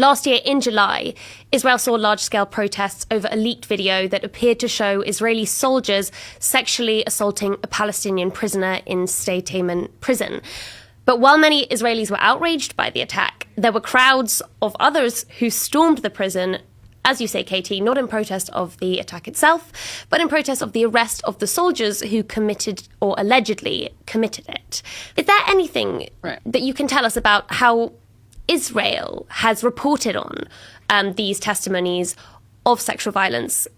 Last year in July, Israel saw large-scale protests over a leaked video that appeared to show Israeli soldiers sexually assaulting a Palestinian prisoner in State Haman prison. But while many Israelis were outraged by the attack, there were crowds of others who stormed the prison, as you say, Katie, not in protest of the attack itself, but in protest of the arrest of the soldiers who committed or allegedly committed it. Is there anything that you can tell us about how Israel has reported on these testimonies of sexual violence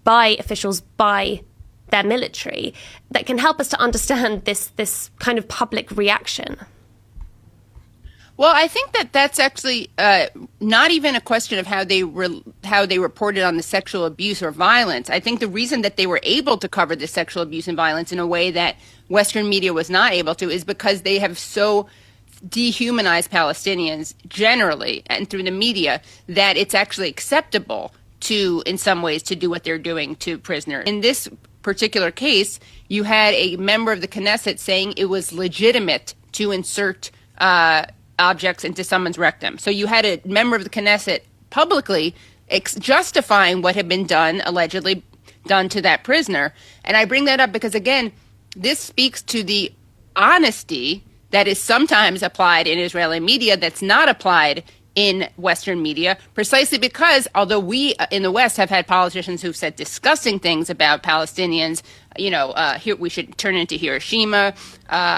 by officials, by their military, that can help us to understand this kind of public reaction? Well, I think that's actually not even a question of how they reported on the sexual abuse or violence. I think the reason that they were able to cover the sexual abuse and violence in a way that Western media was not able to is because they have so dehumanized Palestinians generally and through the media that it's actually acceptable to, in some ways, to do what they're doing to prisoners. In this particular case, you had a member of the Knesset saying it was legitimate to insert objects into someone's rectum. So you had a member of the Knesset publicly justifying what had been done, allegedly done to that prisoner. And I bring that up because, again, this speaks to the honesty that is sometimes applied in Israeli media that's not applied in Western media, precisely because although we in the West have had politicians who've said disgusting things about Palestinians, here we should turn it into Hiroshima,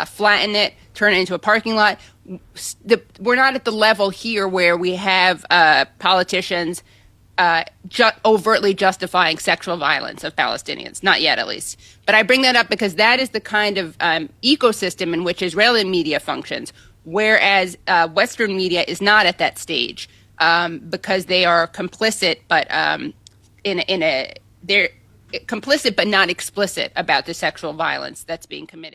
flatten it, turn it into a parking lot. We're not at the level here where we have politicians overtly justifying sexual violence of Palestinians. Not yet, at least. But I bring that up because that is the kind of ecosystem in which Israeli media functions, whereas Western media is not at that stage because they are complicit, but they're complicit but not explicit about the sexual violence that's being committed.